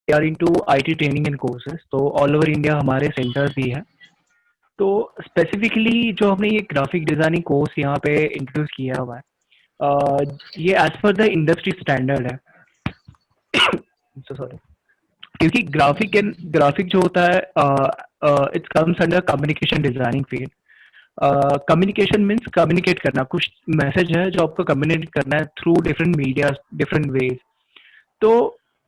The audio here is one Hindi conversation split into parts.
We are into IT training and courses, तो ऑल ओवर इंडिया हमारे सेंटर्स भी है। तो स्पेसिफिकली जो हमने ये ग्राफिक डिजाइनिंग कोर्स यहाँ पे इंट्रोड्यूस किया हुआ है, ये as per the industry standard है। सॉरी। क्योंकि ग्राफिक जो होता है, it comes under communication designing field. Communication means communicate करना, कुछ मैसेज है जो आपको कम्युनिकेट करना है through different media, different ways. तो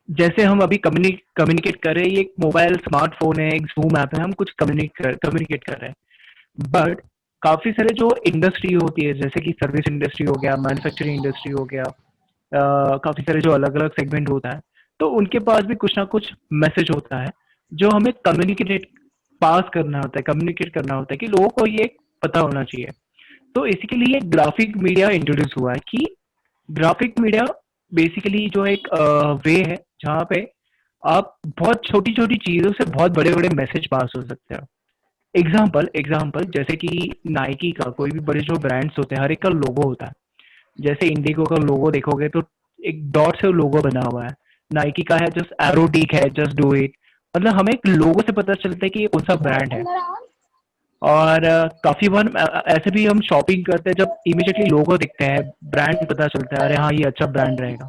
जैसे हम अभी कम्युनिकेट कर रहे हैं, ये एक मोबाइल स्मार्टफोन है, एक जूम ऐप है, हम कुछ कम्युनिकेट कर रहे हैं। बट काफी सारे जो इंडस्ट्री होती है, जैसे कि सर्विस इंडस्ट्री हो गया, मैन्युफैक्चरिंग इंडस्ट्री हो गया, काफी सारे जो अलग अलग सेगमेंट होता है, तो उनके पास भी कुछ ना कुछ मैसेज होता है जो हमें कम्युनिकेट पास करना होता है, कम्युनिकेट करना होता है कि लोगों को ये पता होना चाहिए। तो इसी के लिए ग्राफिक मीडिया इंट्रोड्यूस हुआ है कि ग्राफिक मीडिया बेसिकली जो एक वे है जहाँ पे आप बहुत छोटी छोटी चीजों से बहुत बड़े बड़े मैसेज पास हो सकते हैं। एग्जाम्पल एग्जाम्पल जैसे कि नाइकी का, कोई भी बड़े जो ब्रांड्स होते हैं, हर एक का लोगो होता है। जैसे इंडिगो का लोगो देखोगे तो एक डॉट से लोगो बना हुआ है। नाइकी का है जस्ट एरोटिक है, जस्ट डू इट। मतलब हमें एक लोगो से पता चलता है कि ये कौन सा ब्रांड है। और काफी बार ऐसे भी हम शॉपिंग करते हैं, जब इमीडिएटली लोगो दिखते हैं, ब्रांड पता चलता है, अरे हाँ ये अच्छा ब्रांड रहेगा।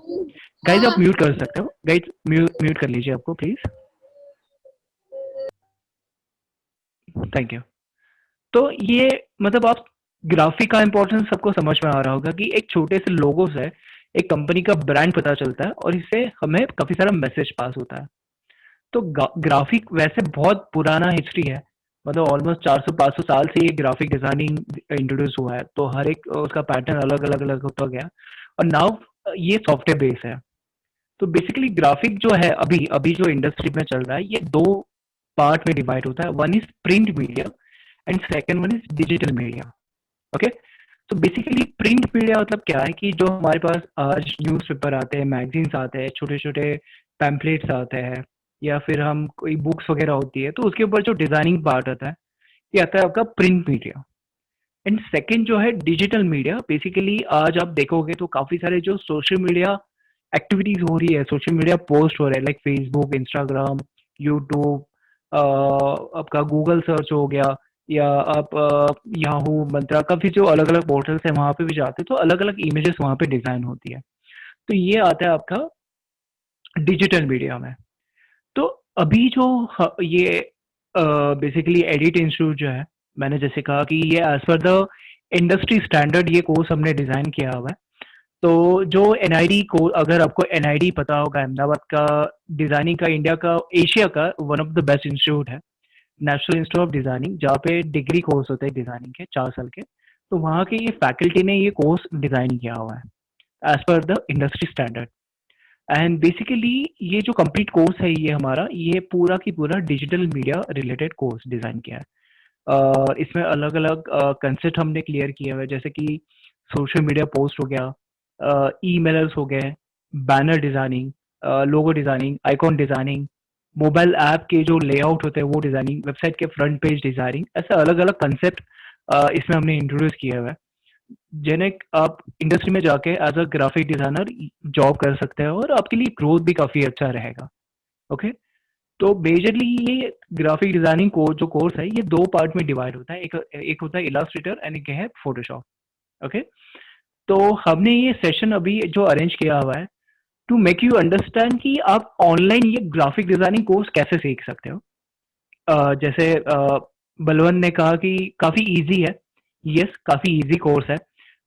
गाइज आप म्यूट कर सकते हो, गाइज म्यूट कर लीजिए आपको प्लीज। Thank you. तो ये मतलब आप ग्राफिक का इंपॉर्टेंस सबको समझ में आ रहा होगा कि एक छोटे से लोगो से एक कंपनी का ब्रांड पता चलता है और इससे हमें काफी सारा मैसेज पास होता है। तो ग्राफिक वैसे बहुत पुराना हिस्ट्री है, मतलब ऑलमोस्ट 400-500 साल से ये ग्राफिक डिजाइनिंग इंट्रोड्यूस हुआ है। तो हर एक उसका पैटर्न अलग अलग अलग होता गया और नाउ ये सॉफ्टवेयर बेस है। तो बेसिकली ग्राफिक जो है अभी अभी जो इंडस्ट्री में चल रहा है, ये दो पार्ट में डिवाइड होता है। One is print media and second one is digital media. Okay. तो बेसिकली प्रिंट मीडिया मतलब क्या है कि जो हमारे पास आज न्यूज़पेपर आते हैं, मैगजीन्स आते हैं, छोटे छोटे पैम्पलेट्स आते हैं, या फिर हम कोई बुक्स वगैरह होती है, तो उसके ऊपर जो डिजाइनिंग पार्ट आता है, ये आता है आपका प्रिंट मीडिया। एंड सेकंड जो है डिजिटल मीडिया। बेसिकली आज आप देखोगे तो काफी सारे जो सोशल मीडिया एक्टिविटीज हो रही है, सोशल मीडिया पोस्ट हो रहे हैं, लाइक फेसबुक, इंस्टाग्राम, यूट्यूब, आपका गूगल सर्च हो गया, या आप याहू, मंत्रा, काफी जो अलग अलग पोर्टल्स है वहां पे भी जाते हैं, तो अलग अलग इमेजेस वहां पे डिजाइन होती है। तो ये आता है आपका डिजिटल मीडिया में। तो अभी जो ये बेसिकली एडिट इंस्टीट्यूट जो है, मैंने जैसे कहा कि ये as per the industry standard ये कोर्स हमने डिजाइन किया हुआ है। तो जो एनआईडी को, अगर आपको एनआईडी पता होगा, अहमदाबाद का डिजाइनिंग का, इंडिया का, एशिया का one of the best institute है, नेशनल इंस्टीट्यूट ऑफ डिजाइनिंग, जहाँ पे डिग्री कोर्स होते हैं डिजाइनिंग के 4 साल के। तो वहाँ के ये फैकल्टी ने ये कोर्स डिजाइन किया हुआ है as per the industry standard. And basically ये जो कंप्लीट कोर्स है ये हमारा, ये पूरा की पूरा digital media related course design किया है। इसमें अलग अलग कंसेप्ट हमने क्लियर किया हुआ है, जैसे कि सोशल मीडिया पोस्ट हो गया, ईमेल्स हो गए, banner designing, logo designing, icon designing, mobile app के जो लेआउट होते हैं वो डिजाइनिंग, वेबसाइट के फ्रंट पेज डिजाइनिंग, ऐसे अलग अलग कंसेप्ट इसमें हमने इंट्रोड्यूस किया हुआ है, जिन्हें आप इंडस्ट्री में जाके as a graphic designer job कर सकते हैं और आपके लिए ग्रोथ भी काफी अच्छा रहेगा। ओके। तो मेजरली ये ग्राफिक डिजाइनिंग को जो कोर्स है, ये दो पार्ट में डिवाइड होता है। एक एक होता है इलास्ट्रेटर एंड एक है फोटोशॉप। ओके। तो हमने ये सेशन अभी जो अरेंज किया हुआ है टू मेक यू अंडरस्टैंड कि आप ऑनलाइन ये ग्राफिक डिजाइनिंग कोर्स कैसे सीख सकते हो। जैसे बलवन ने कहा कि काफी इजी है। यस, काफी इजी कोर्स है,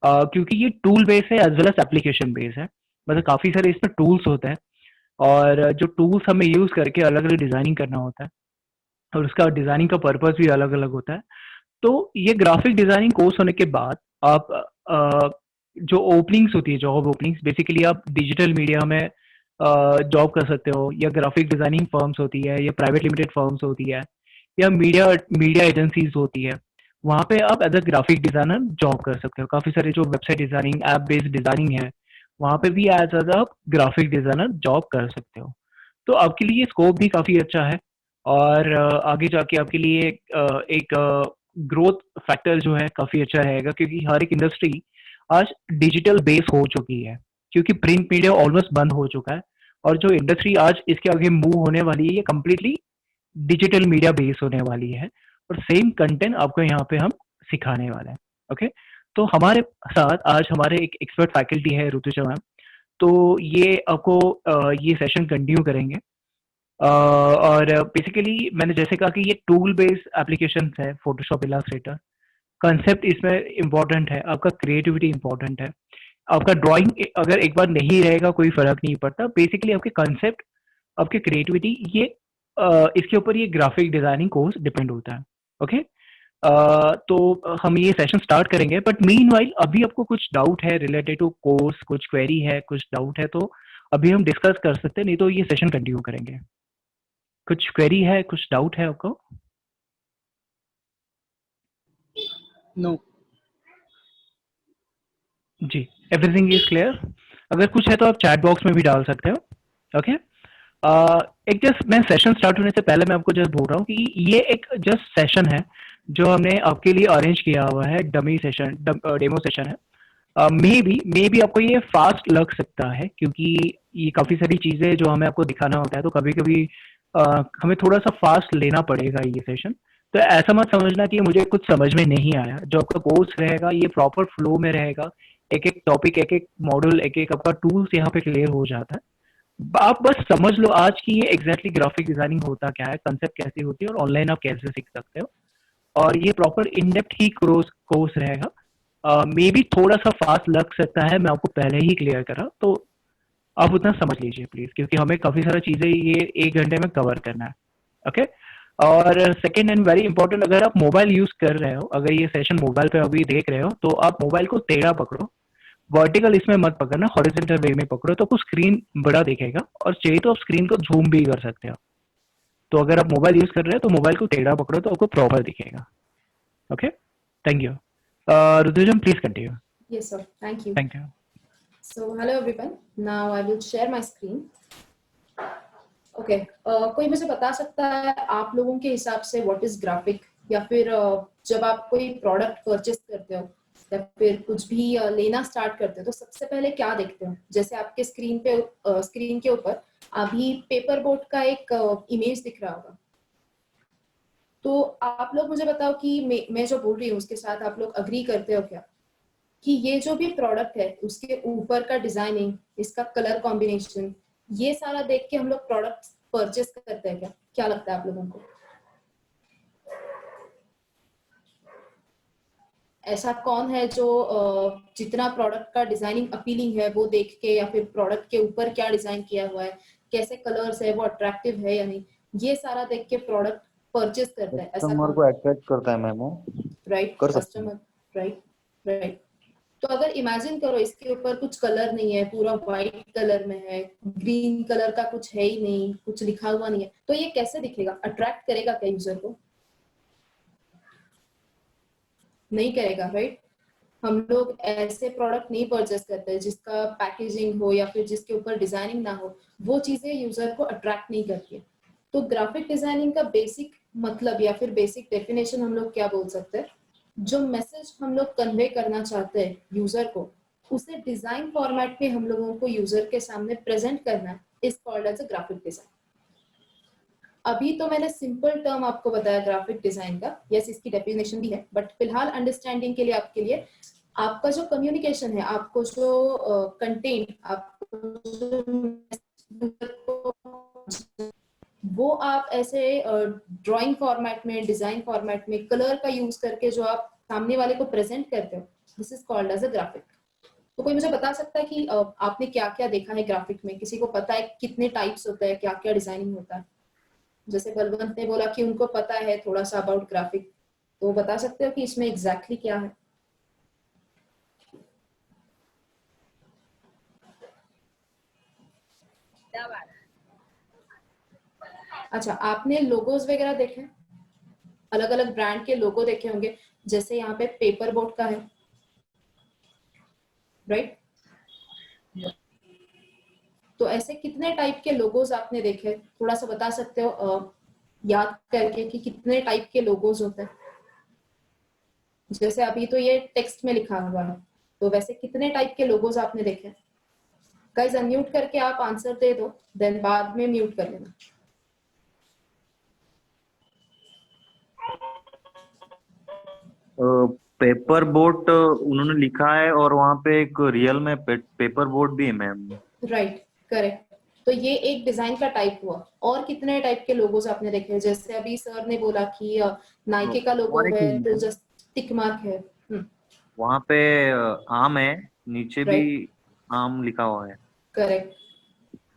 क्योंकि ये टूल बेस है as well as application base है। मतलब काफी सारे इसमें टूल्स होते हैं, और जो टूल्स हमें यूज करके अलग अलग डिजाइनिंग करना होता है, और उसका डिजाइनिंग का पर्पस भी अलग अलग होता है। तो ये ग्राफिक डिजाइनिंग कोर्स होने के बाद आप जो ओपनिंग्स होती है, जॉब ओपनिंग्स, बेसिकली आप डिजिटल मीडिया में जॉब कर सकते हो, या ग्राफिक डिजाइनिंग फर्म्स होती है, या प्राइवेट लिमिटेड फर्म्स होती है, या मीडिया मीडिया एजेंसीज होती है, वहाँ पे आप as a graphic designer job कर सकते हो। काफ़ी सारे जो website designing, app based designing है, वहाँ पे भी as a graphic designer job कर सकते हो। तो आपके लिए स्कोप भी काफ़ी अच्छा है, और आगे जाके आपके लिए एक ग्रोथ फैक्टर जो है काफ़ी अच्छा रहेगा, क्योंकि हर एक इंडस्ट्री आज डिजिटल बेस हो चुकी है, क्योंकि प्रिंट मीडिया ऑलमोस्ट बंद हो चुका है, और जो इंडस्ट्री आज इसके आगे मूव होने वाली है ये कम्प्लीटली डिजिटल मीडिया बेस होने वाली है और सेम कंटेंट आपको यहाँ पे हम सिखाने वाले हैं। ओके, तो हमारे साथ आज हमारे एक एक्सपर्ट फैकल्टी है ऋतुजा मैम, तो ये आपको ये सेशन कंटिन्यू करेंगे। और बेसिकली मैंने जैसे कहा कि ये टूल बेस्ड एप्लीकेशन है फोटोशॉप इलास्ट्रेटर। कंसेप्ट इसमें इम्पोर्टेंट है, आपका क्रिएटिविटी इम्पोर्टेंट है, आपका ड्राइंग अगर एक बार नहीं रहेगा कोई फर्क नहीं पड़ता। बेसिकली आपके कंसेप्ट, आपकी क्रिएटिविटी, ये इसके ऊपर ये ग्राफिक डिजाइनिंग कोर्स डिपेंड होता है। ओके, तो हम ये सेशन स्टार्ट करेंगे, बट मीनवाइल अभी आपको कुछ डाउट है रिलेटेड टू कोर्स, कुछ क्वेरी है, कुछ डाउट है, तो अभी हम डिस्कस कर सकते हैं, नहीं तो ये सेशन कंटिन्यू करेंगे। कुछ क्वेरी है, कुछ डाउट है आपको? नो जी, एवरीथिंग इज क्लियर। अगर कुछ है तो आप चैट बॉक्स में भी डाल सकते हो। ओके, एक जस्ट मैं सेशन स्टार्ट होने से पहले मैं आपको जस्ट बोल रहा हूँ कि ये एक जस्ट सेशन है जो हमने आपके लिए अरेंज किया हुआ है, डमी सेशन, डेमो सेशन है। मे बी आपको ये फास्ट लग सकता है क्योंकि ये काफ़ी सारी चीज़ें जो हमें आपको दिखाना होता है, तो कभी कभी हमें थोड़ा सा फास्ट लेना पड़ेगा ये सेशन। तो ऐसा मत समझना कि मुझे कुछ समझ में नहीं आया। जो आपका कोर्स रहेगा ये प्रॉपर फ्लो में रहेगा, एक एक टॉपिक, एक एक मॉड्यूल, एक एक आपका टूल्स यहाँ पे क्लियर हो जाता है। आप बस समझ लो आज की ये एग्जैक्टली ग्राफिक डिजाइनिंग होता क्या है, कंसेप्ट कैसी होती है और ऑनलाइन आप कैसे सीख सकते हो। और ये प्रॉपर इन डेप्थ ही कोर्स रहेगा। मे बी थोड़ा सा फास्ट लग सकता है, मैं आपको पहले ही क्लियर करा, तो आप उतना समझ लीजिए प्लीज, क्योंकि हमें काफी सारा चीजें ये 1 घंटे में कवर करना है। ओके, और सेकेंड एंड वेरी इंपॉर्टेंट, अगर आप मोबाइल यूज कर रहे हो, अगर ये सेशन मोबाइल पे अभी देख रहे हो, तो आप मोबाइल को टेढ़ा पकड़ो, वर्टिकल इसमें मत पकड़ना, हॉरिजॉन्टल वे में पकड़ो, तो आपको स्क्रीन बड़ा दिखेगा और चाहिए तो आप स्क्रीन को झूम भी कर सकते हो। तो अगर आप मोबाइल यूज कर रहे हो तो मोबाइल को टेढ़ा पकड़ो तो आपको प्रॉपर दिखेगा। Okay, thank you. Rudrajam please continue. Yes, sir. Thank you. Thank you. So, hello everyone. Now I will share my screen. Okay. कोई मुझे बता सकता है आप लोगों के हिसाब से व्हाट इज ग्राफिक, या फिर जब आप कोई प्रोडक्ट परचेस करते हो या फिर कुछ भी लेना स्टार्ट करते हो तो सबसे पहले क्या देखते हो? जैसे आपके स्क्रीन के ऊपर अभी पेपर बोर्ड का एक इमेज दिख रहा होगा, तो आप लोग मुझे बताओ कि मैं जो बोल रही हूँ उसके साथ आप लोग अग्री करते हो क्या कि ये जो भी प्रोडक्ट है उसके ऊपर का डिजाइनिंग, इसका कलर कॉम्बिनेशन, ये सारा देख के हम लोग प्रोडक्ट परचेस करते हैं क्या? क्या लगता है आप लोगों को? ऐसा कौन है जो जितना प्रोडक्ट का डिजाइनिंग अपीलिंग है वो देख के, या फिर प्रोडक्ट के ऊपर क्या डिजाइन किया हुआ है, कैसे कलर्स है, वो अट्रैक्टिव है या नहीं, ये सारा देख के प्रोडक्ट परचेस करता है? ऐसा कस्टमर कौन? को अट्रैक्ट करता है मैम, वो राइट, कर सकते हैं। कस्टमर। Right, right. तो अगर इमेजिन करो इसके ऊपर कुछ कलर नहीं है, पूरा व्हाइट कलर में है, ग्रीन कलर का कुछ है ही नहीं, कुछ लिखा हुआ नहीं है, तो ये कैसे दिखेगा? अट्रैक्ट करेगा क्या यूजर को? नहीं करेगा, राइट। हम लोग ऐसे प्रोडक्ट नहीं परचेस करते जिसका पैकेजिंग हो या फिर जिसके ऊपर डिजाइनिंग ना हो, वो चीजें यूजर को अट्रैक्ट नहीं करती है। तो ग्राफिक डिजाइनिंग का बेसिक मतलब या फिर बेसिक डेफिनेशन हम लोग क्या बोल सकते हैं? जो मैसेज हम लोग कन्वे करना चाहते हैं यूजर को, उसे डिजाइन फॉर्मेट में हम लोगों को यूजर के सामने प्रेजेंट करना है, is called as a graphic design. अभी तो मैंने सिंपल टर्म आपको बताया ग्राफिक डिजाइन का, यस इसकी डेफिनेशन भी है, बट फिलहाल अंडरस्टैंडिंग के लिए आपके लिए आपका जो कम्युनिकेशन है, आपको जो कंटेंट, वो आप ऐसे ड्राइंग फॉर्मेट में, डिजाइन फॉर्मेट में, कलर का यूज करके जो आप सामने वाले को प्रेजेंट करते हो, this is called as a graphic. तो कोई मुझे बता सकता है कि आपने क्या क्या देखा है ग्राफिक में? किसी को पता है कितने टाइप्स होते हैं, क्या क्या डिजाइनिंग होता है? जैसे बलवंत ने बोला कि उनको पता है थोड़ा सा अबाउट ग्राफिक, तो बता सकते हो कि इसमें एग्जैक्टली क्या है? अच्छा, आपने लोगोज वगैरह देखे? अलग अलग ब्रांड के लोगो देखे होंगे, जैसे यहाँ पे पेपर बोर्ड का है, राइट? तो ऐसे कितने टाइप के लोगोज आपने देखे? थोड़ा सा बता सकते हो याद करके कि कितने टाइप के लोगोज होते हैं? जैसे अभी तो ये टेक्स्ट में लिखा हुआ है, तो वैसे कितने टाइप के लोगोज आपने देखे? गाइस अनम्यूट करके आप आंसर दे दो, देन बाद में म्यूट कर लेना। पेपर बोट उन्होंने लिखा है और वहाँ पे एक रियल में पेपर बोट भी है मैम। Right, correct. तो ये एक डिजाइन का टाइप हुआ। और कितने टाइप के लोगोस आपने देखे हैं? जैसे अभी सर ने बोला कि नाइके का लोगो और एक है तो मैम जस्ट टिक मार्क है। वहाँ पे आम है, नीचे भी राइट, आम लिखा हुआ है। Correct.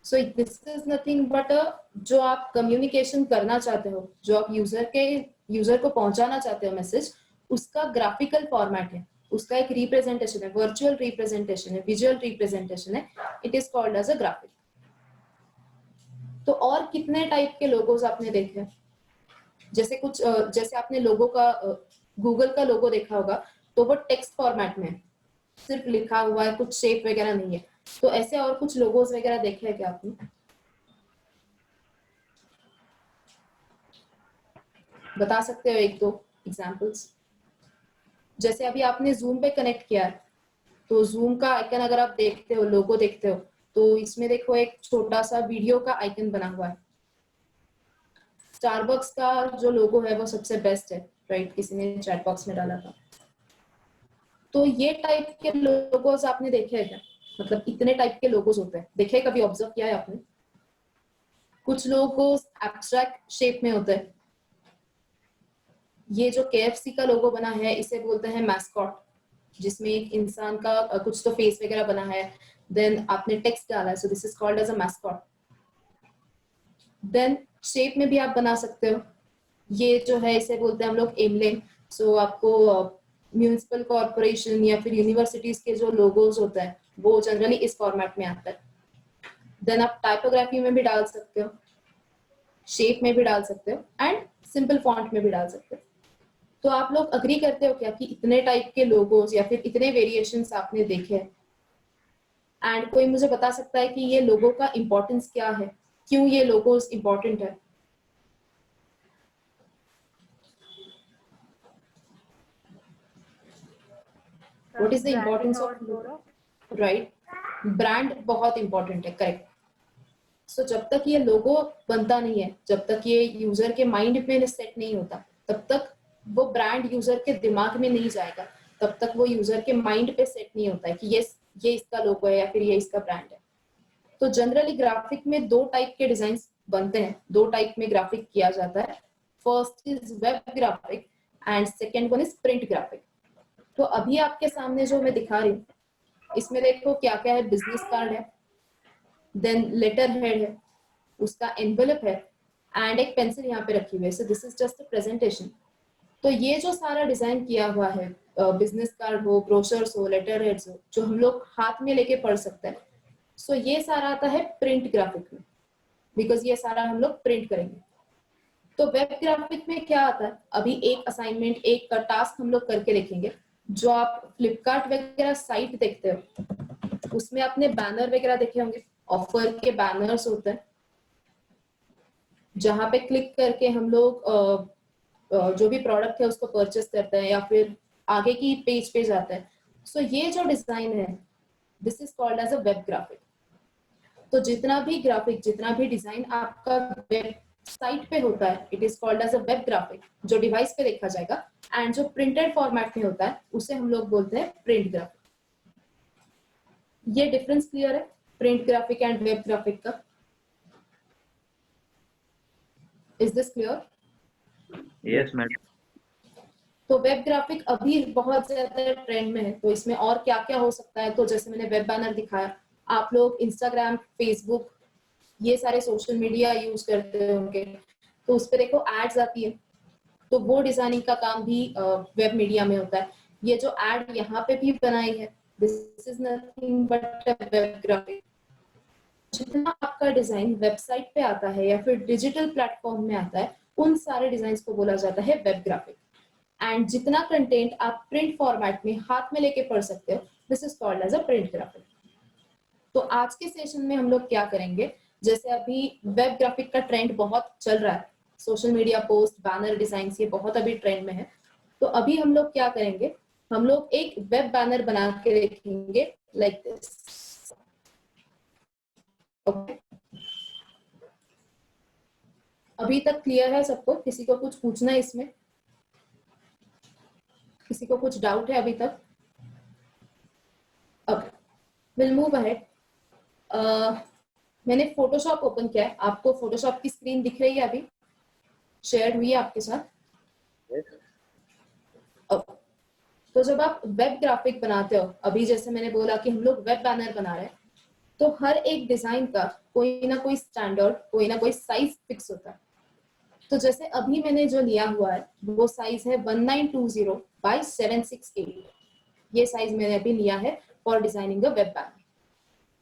So this is nothing but जो आप कम्युनिकेशन करना चाहते हो, जो आप यूजर को पहुंचाना चाहते हो मैसेज, उसका ग्राफिकल फॉर्मेट है, उसका एक रिप्रेजेंटेशन है, वर्चुअल रिप्रेजेंटेशन है, विजुअल रिप्रेजेंटेशन है। It is called as a graphic. तो और कितने टाइप के लोगोस आपने देखे? जैसे आपने लोगो का गूगल का लोगो देखा होगा, तो वो टेक्स्ट फॉर्मेट में है, सिर्फ लिखा हुआ है, कुछ शेप वगैरह नहीं है। तो ऐसे और कुछ लोगोस वगैरह देखे हैं क्या आपने? बता सकते हो एक दो एग्जांपल्स? जैसे अभी आपने जूम पे कनेक्ट किया है, तो जूम का आइकन अगर आप देखते हो, लोगो देखते हो, तो इसमें देखो एक छोटा सा वीडियो का आइकन बना हुआ है। स्टारबक्स का जो लोगो है वो सबसे बेस्ट है, राइट? किसी ने चैट बॉक्स में डाला था। तो ये टाइप के लोगोस आपने देखे हैं क्या? मतलब इतने टाइप के लोगोस होते हैं, देखे? कभी ऑब्जर्व किया है आपने? कुछ लोगोस एब्स्ट्रैक्ट शेप में होते हैं। ये जो KFC का लोगो बना है, इसे बोलते हैं मैस्कॉट, जिसमें एक इंसान का कुछ तो फेस वगैरह बना है, देन आपने टेक्स्ट डाला है, so this is called as a mascot. Then shape में भी आप बना सकते हो। ये जो है इसे बोलते हैं हम लोग एम्ब्लेम। सो आपको म्यूनिसिपल कॉर्पोरेशन या फिर यूनिवर्सिटीज के जो लोगोज होते हैं वो जनरली इस फॉर्मेट में आता है। देन आप टाइपोग्राफी में भी डाल सकते हो, शेप में भी डाल सकते हो, एंड सिंपल फॉन्ट में भी डाल सकते हो। तो आप लोग अग्री करते हो क्या कि इतने टाइप के लोगोज या फिर इतने वेरिएशंस आपने देखे हैं? एंड कोई मुझे बता सकता है कि ये लोगो का इंपॉर्टेंस क्या है, क्यों ये लोगोज इंपॉर्टेंट है? What is the importance of logo? Right, brand बहुत इंपॉर्टेंट है, करेक्ट। सो जब तक ये लोगो बनता नहीं है, जब तक ये यूजर के माइंड में सेट नहीं होता, तब तक वो ब्रांड यूजर के दिमाग में नहीं जाएगा, तब तक वो यूजर के माइंड पे सेट नहीं होता है कि ये इसका लोगो है या फिर ये इसका ब्रांड है। तो जनरली ग्राफिक में दो टाइप के डिजाइन बनते हैं, दो टाइप में ग्राफिक किया जाता है। First is web graphic and second one is print graphic. तो अभी आपके सामने जो मैं दिखा रही हूँ, इसमें देखो क्या क्या है। बिजनेस कार्ड है, देन लेटर हेड है, उसका एनवेलप है, एंड एक पेंसिल यहाँ पे रखी हुई है। So this is just a presentation. तो ये जो सारा डिजाइन किया हुआ है, बिजनेस कार्ड हो, ब्रोशर्स हो, लेटर हेड्स हो, जो हम लोग हाथ में लेके पढ़ सकते हैं, सो ये सारा आता है प्रिंट ग्राफिक में, बिकॉज ये सारा हम लोग प्रिंट करेंगे। तो वेब ग्राफिक में क्या आता है? अभी एक असाइनमेंट, एक टास्क हम लोग करके लिखेंगे। जो आप फ्लिपकार्ट वगैरह साइट देखते हो, उसमें आपने बैनर वगैरह देखे होंगे, ऑफर के बैनर्स होते हैं, जहां पे क्लिक करके हम लोग जो भी प्रोडक्ट है उसको परचेस करते हैं या फिर आगे की पेज पे जाते हैं। सो ये जो डिजाइन है, this is called as a web graphic. तो जितना भी ग्राफिक, जितना भी डिजाइन आपका वेबसाइट पे होता है, it is called as a web graphic, जो डिवाइस पे देखा जाएगा। एंड जो प्रिंटेड फॉर्मेट में होता है, उसे हम लोग बोलते हैं प्रिंट ग्राफिक। ये डिफरेंस क्लियर है print graphic and web graphic का? Is this clear? Yes madam. तो वेब ग्राफिक अभी बहुत ज्यादा ट्रेंड में है। तो इसमें और क्या क्या हो सकता है? तो जैसे मैंने वेब बैनर दिखाया, आप लोग इंस्टाग्राम, फेसबुक, ये सारे सोशल मीडिया यूज करते होंगे, तो उस पर देखो एड्स आती है, तो वो डिजाइनिंग का काम भी वेब मीडिया में होता है। ये जो एड यहाँ पे भी बनाई है, this is nothing but web graphic. जितना आपका डिजाइन वेबसाइट पे आता है या फिर डिजिटल प्लेटफॉर्म में आता है, उन सारे डिजाइन को बोला जाता है वेब ग्राफिक। एंड जितना कंटेंट आप प्रिंट फॉर्मेट में हाथ में लेके पढ़ सकते हो, this is called as a print graphic. तो आज के सेशन में हम लोग क्या करेंगे, जैसे अभी वेब ग्राफिक का ट्रेंड बहुत चल रहा है, social media post, banner design, ये बहुत अभी ट्रेंड में है। तो अभी हम लोग क्या करेंगे, हम लोग एक वेब बैनर बना के रखेंगे लाइक दिस। ओके, अभी तक क्लियर है सबको? किसी को कुछ पूछना है इसमें? किसी को कुछ डाउट है अभी तक? Okay, will move ahead. मैंने फोटोशॉप ओपन किया है। आपको फोटोशॉप की स्क्रीन दिख रही है? अभी शेयर हुई है आपके साथ? ओके, तो जब आप वेब ग्राफिक बनाते हो, अभी जैसे मैंने बोला कि हम लोग वेब बैनर बना रहे हैं, तो हर एक डिजाइन का कोई ना कोई स्टैंडर्ड, कोई ना कोई साइज फिक्स होता है। तो जैसे अभी मैंने जो लिया हुआ है वो साइज है 1920 बाय 768। ये साइज मैंने अभी लिया है for designing a web banner.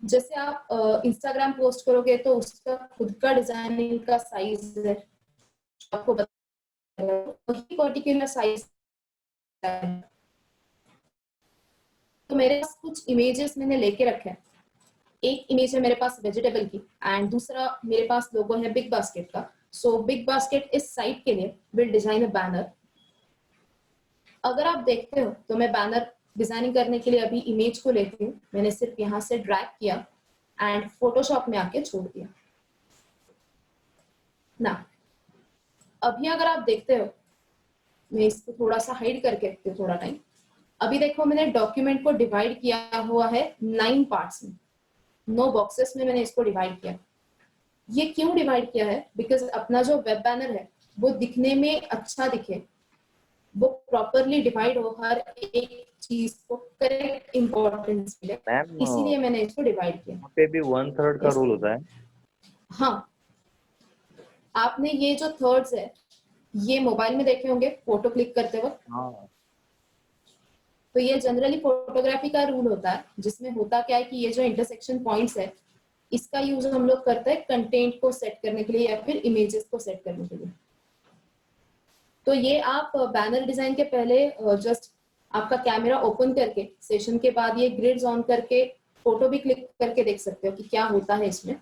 जैसे आप इंस्टाग्राम पोस्ट करोगे तो उसका खुद का डिजाइनिंग का साइज है, आपको वही पर्टिकुलर साइज। तो मेरे पास कुछ इमेजेस मैंने लेके रखे हैं। एक इमेज है मेरे पास वेजिटेबल की एंड दूसरा मेरे पास लोगो है बिग बास्केट का। सो बिग बास्केट इस साइट के लिए विल डिजाइन अ बैनर। अगर आप देखते हो तो मैं बैनर डिजाइनिंग करने के लिए अभी इमेज को लेती हूँ, मैंने सिर्फ यहाँ से ड्रैग किया एंड फोटोशॉप में आके छोड़ दिया ना। अभी अगर आप देखते हो, मैं इसको थोड़ा सा हाइड करके रखती हूँ थोड़ा टाइम। अभी देखो मैंने डॉक्यूमेंट को डिवाइड किया हुआ है 9 पार्ट्स में, 9 बॉक्सेस में मैंने इसको डिवाइड किया। ये क्यों डिवाइड किया है? बिकॉज अपना जो वेब बैनर है वो दिखने में अच्छा दिखे, वो प्रॉपरली डिवाइड हो, हर एक चीज को करेक्ट इंपॉर्टेंस मिले, मैम इसीलिए मैंने इसको डिवाइड किया। वहाँ पे भी 1/3 का रूल होता है। हाँ, आपने ये जो थर्ड्स है ये मोबाइल में देखे होंगे फोटो क्लिक करते वक्त। हाँ, तो ये जनरली फोटोग्राफी का रूल होता है, जिसमें होता क्या है कि ये जो इंटरसेक्शन पॉइंट्स है इसका यूज हम लोग करते हैं कंटेंट को सेट करने के लिए या फिर इमेजेस को सेट करने के लिए। तो ये आप बैनर डिजाइन के पहले जस्ट आपका कैमरा ओपन करके सेशन के बाद ये ग्रिड्स ऑन करके फोटो भी क्लिक करके देख सकते हो कि क्या होता है इसमें।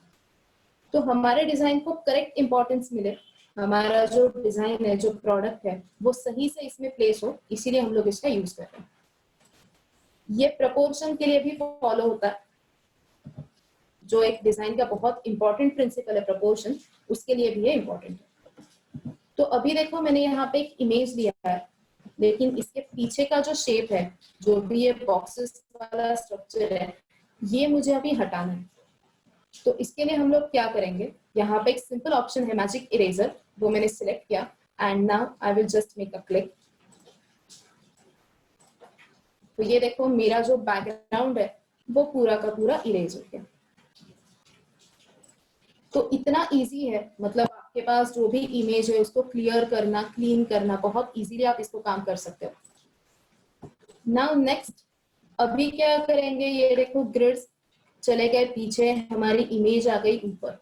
तो हमारे डिजाइन को करेक्ट इंपॉर्टेंस मिले, हमारा जो डिजाइन है, जो प्रोडक्ट है वो सही से इसमें प्लेस हो, इसीलिए हम लोग इसका यूज कर रहे हैं। ये प्रपोर्शन के लिए भी फॉलो होता है, जो एक डिजाइन का बहुत इंपॉर्टेंट प्रिंसिपल है प्रपोर्शन, उसके लिए भी ये इंपॉर्टेंट है। तो अभी देखो मैंने यहाँ पे एक इमेज लिया है, लेकिन इसके पीछे का जो शेप है, जो भी ये बॉक्सेस वाला स्ट्रक्चर है, ये मुझे अभी हटाना है। तो इसके लिए हम लोग क्या करेंगे, यहाँ पे एक सिंपल ऑप्शन है मैजिक इरेजर, वो मैंने सिलेक्ट किया and now I will just make a click. तो ये देखो मेरा जो बैकग्राउंड है वो पूरा का पूरा इरेज हो गया। तो इतना इजी है, मतलब आपके पास जो भी इमेज है उसको क्लियर करना, क्लीन करना बहुत इजीली आप इसको काम कर सकते हो। नाउ नेक्स्ट अभी क्या करेंगे, ये देखो ग्रिड्स चले गए पीछे, हमारी इमेज आ गई ऊपर।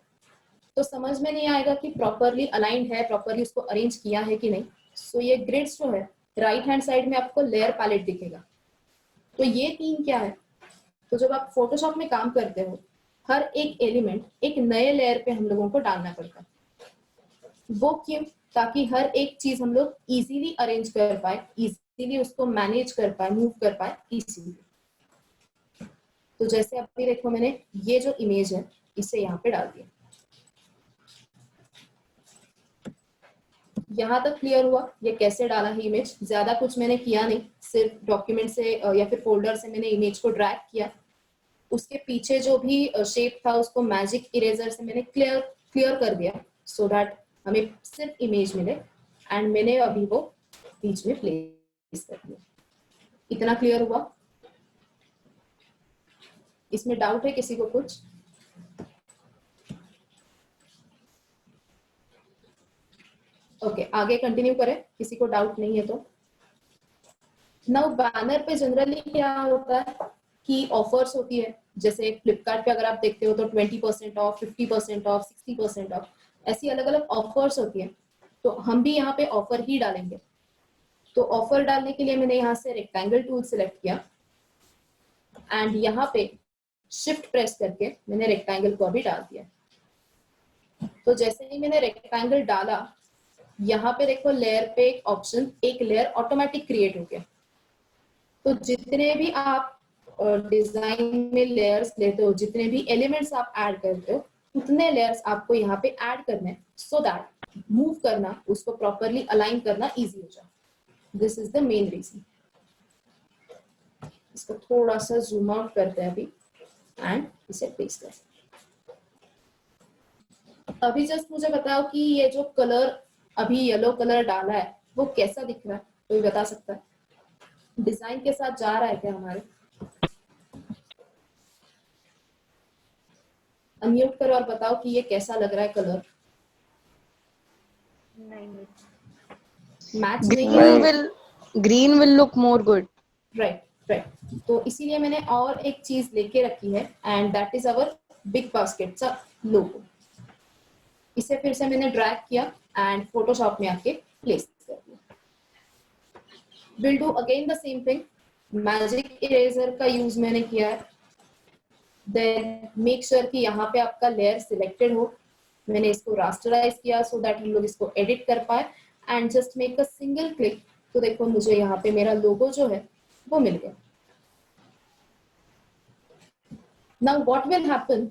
तो समझ में नहीं आएगा कि प्रॉपरली अलाइंड है, प्रॉपरली उसको अरेंज किया है कि नहीं। सो ये ग्रिड्स जो है राइट हैंड साइड में आपको लेयर पैलेट दिखेगा। तो ये तीन क्या है, तो जब आप फोटोशॉप में काम करते हो हर एक एलिमेंट एक नए लेयर पे हम लोगों को डालना पड़ता है। वो क्यों? ताकि हर एक चीज हम लोग इजीली अरेंज कर पाए, इजीली उसको मैनेज कर पाए, मूव कर पाए इजीली। तो जैसे अभी देखो मैंने ये जो इमेज है इसे यहाँ पे डाल दिया। यहाँ तक क्लियर हुआ ये कैसे डाला है इमेज? ज्यादा कुछ मैंने किया नहीं, सिर्फ डॉक्यूमेंट से या फिर फोल्डर से मैंने इमेज को ड्रैग किया, उसके पीछे जो भी शेप था उसको मैजिक इरेजर से मैंने क्लियर कर दिया सो दैट हमें सिर्फ इमेज मिले, एंड मैंने अभी वो बीच में प्लेस कर दिया। इतना क्लियर हुआ? इसमें डाउट है किसी को कुछ? ओके, आगे कंटिन्यू करें, किसी को डाउट नहीं है तो। नाउ बैनर पे जनरली क्या होता है कि ऑफर्स होती है, जैसे फ्लिपकार्ट पे अगर आप देखते हो तो 20% ऑफ, 50% ऑफ, 60% ऑफ, ऐसी अलग अलग ऑफर्स होती है। तो हम भी यहाँ पे ऑफर ही डालेंगे। तो ऑफर डालने के लिए मैंने यहाँ से रेक्टेंगल टूल सिलेक्ट किया एंड यहाँ पे शिफ्ट प्रेस करके मैंने रेक्टेंगल को भी डाल दिया। तो जैसे ही मैंने रेक्टेंगल डाला, यहाँ पे देखो लेयर पे एक ऑप्शन, एक लेयर ऑटोमेटिक क्रिएट हो गया। तो जितने भी आप डिजाइन में लेयर्स लेते हो, जितने भी एलिमेंट्स आप ऐड करते हो, उतने लेयर्स आपको यहाँ पे ऐड करने हैं, सो दैट मूव करना, उसको प्रॉपरली अलाइन करना इजी हो जाए. This is the main reason. इसको थोड़ा सा जूम आउट करते हैं अभी एंड इसे प्लेस करते हैं. अभी जस्ट मुझे बताओ कि ये जो कलर अभी येलो कलर डाला है वो कैसा दिख रहा है, कोई बता सकता है? डिजाइन के साथ जा रहा है क्या हमारे? अनम्यूट करो और बताओ कि ये कैसा लग रहा है कलर. मैच नहीं है. Green will look more good. Right right. तो इसीलिए मैंने और एक चीज लेके रखी है and that is our big basket सा लोगो. इसे फिर से मैंने ड्रैग किया एंड फोटोशॉप में आके प्लेस कर दिया. Will do again the same thing. Magic eraser का यूज मैंने किया है. देन मेक श्योर कि यहाँ पे आपका लेयर सिलेक्टेड हो. मैंने इसको रास्टराइज किया सो दैट हम लोग इसको एडिट कर पाए and just make a single click. तो देखो मुझे यहाँ पे मेरा लोगो जो है वो मिल गया. नाउ व्हाट विल हैपन,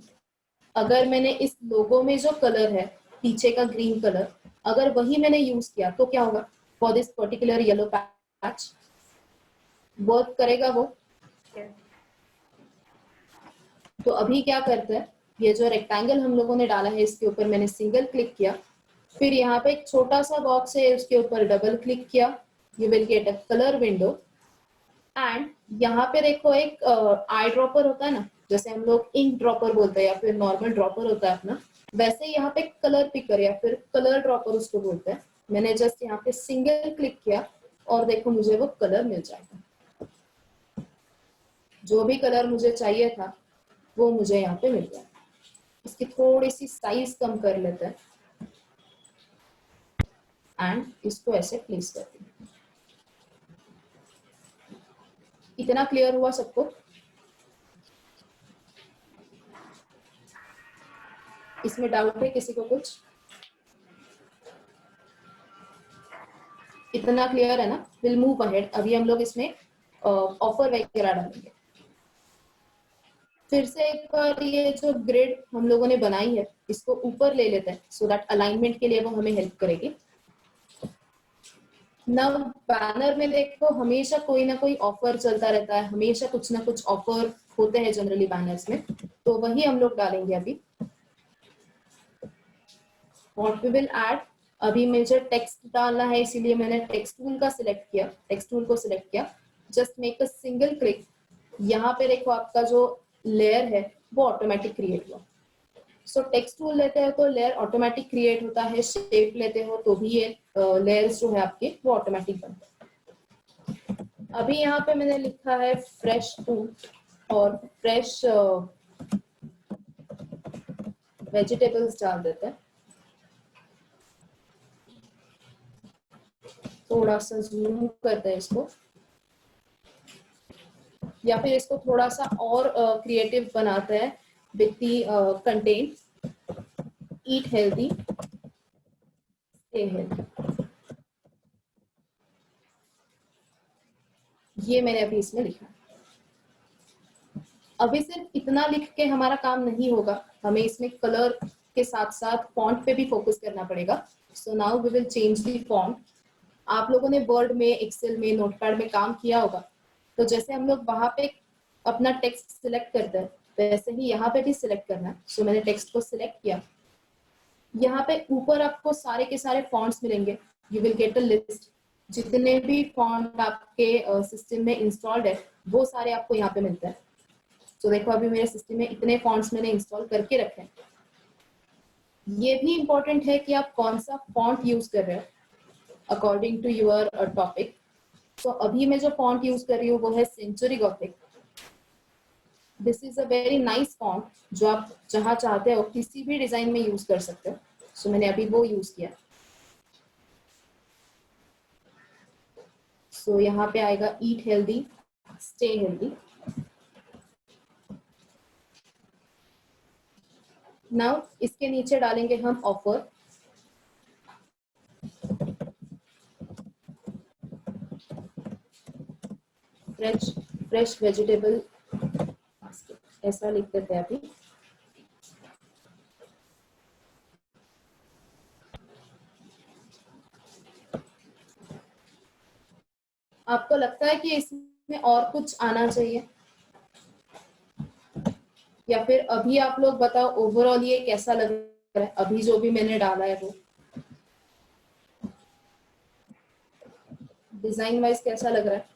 अगर मैंने इस लोगो में जो कलर है पीछे का ग्रीन कलर, अगर वही मैंने यूज किया तो क्या होगा? For this particular yellow patch work करेगा वो? तो अभी क्या करते हैं, ये जो रेक्टेंगल हम लोगों ने डाला है इसके ऊपर मैंने सिंगल क्लिक किया, फिर यहाँ पे एक छोटा सा बॉक्स है उसके ऊपर डबल क्लिक किया. You will get a colour window and यहाँ पे देखो एक आई ड्रॉपर होता है ना, जैसे हम लोग इंक ड्रॉपर बोलते हैं या फिर नॉर्मल ड्रॉपर होता है अपना, वैसे ही यहाँ पे कलर पिकर या फिर कलर ड्रॉपर उसको बोलते हैं. मैंने जस्ट यहाँ पे सिंगल क्लिक किया और देखो मुझे वो कलर मिल जाएगा. जो भी कलर मुझे चाहिए था वो मुझे यहाँ पे मिल गया. इसकी थोड़ी सी साइज कम कर लेते हैं एंड इसको ऐसे प्लेस करते हैं. इतना क्लियर हुआ सबको? इसमें डाउट है किसी को कुछ? इतना क्लियर है ना? Will move ahead. अभी हम लोग इसमें ऑफर वगैरह डालेंगे. फिर से एक बार ये जो ग्रिड हम लोगों ने बनाई है इसको ऊपर ले लेते हैं सो दैट अलाइनमेंट के लिए वो हमें हेल्प करेगी. नव बैनर में देखो हमेशा कोई ना कोई ऑफर चलता रहता है, हमेशा कुछ ना कुछ ऑफर होते हैं जनरली बैनर्स में, तो वही हम लोग डालेंगे अभी. व्हाट वी विल ऐड, अभी मुझे टेक्स्ट डालना है इसीलिए मैंने टेक्स्ट टूल का सिलेक्ट किया. टेक्स्ट टूल को सिलेक्ट किया, just make a single click. यहाँ पे देखो आपका जो लेयर है वो ऑटोमेटिक क्रिएट हुआ. सो टेक्स्ट टूल लेते हो तो लेयर ऑटोमेटिक क्रिएट होता है. शेप लेते हो तो भी ये लेयर्स जो है आपके वो ऑटोमेटिक बनते हैं. अभी यहाँ पे मैंने लिखा है फ्रेश टूल और फ्रेश वेजिटेबल्स डाल देते हैं. थोड़ा सा जूम करते हैं इसको, या फिर इसको थोड़ा सा और क्रिएटिव बनाते हैं with the content eat healthy stay healthy. ये मैंने अभी इसमें लिखा. अभी सिर्फ इतना लिख के हमारा काम नहीं होगा, हमें इसमें कलर के साथ साथ फॉन्ट पे भी फोकस करना पड़ेगा. So now we will change the font. आप लोगों ने वर्ड में, एक्सेल में, नोटपैड में काम किया होगा, तो जैसे हम लोग वहां पे अपना टेक्स्ट सिलेक्ट करते हैं वैसे ही यहाँ पे भी सिलेक्ट करना है. सो मैंने टेक्स्ट को सिलेक्ट किया. यहाँ पे ऊपर आपको सारे के सारे फॉन्ट्स मिलेंगे. You will get a list. जितने भी फॉन्ट आपके सिस्टम में इंस्टॉल्ड है वो सारे आपको यहाँ पे मिलते हैं. तो देखो अभी मेरे सिस्टम में इतने फॉन्ट्स मैंने इंस्टॉल करके रखे हैं. ये भी इंपॉर्टेंट है कि आप कौन सा फॉन्ट यूज कर रहे हो अकॉर्डिंग टू योर टॉपिक. तो अभी मैं जो फॉन्ट यूज कर रही हूँ वो है Century Gothic. This is a very nice font जो आप जहाँ चाहते हो किसी भी डिजाइन में यूज कर सकते हो. सो मैंने अभी वो यूज किया. सो यहाँ पे आएगा eat healthy stay healthy. Now इसके नीचे डालेंगे हम ऑफर. फ्रेश वेजिटेबल ऐसा लिख देते हैं अभी। आपको लगता है कि इसमें और कुछ आना चाहिए, या फिर अभी आप लोग बताओ ओवरऑल ये कैसा लग रहा है अभी जो भी मैंने डाला है वो डिजाइन वाइज कैसा लग रहा है?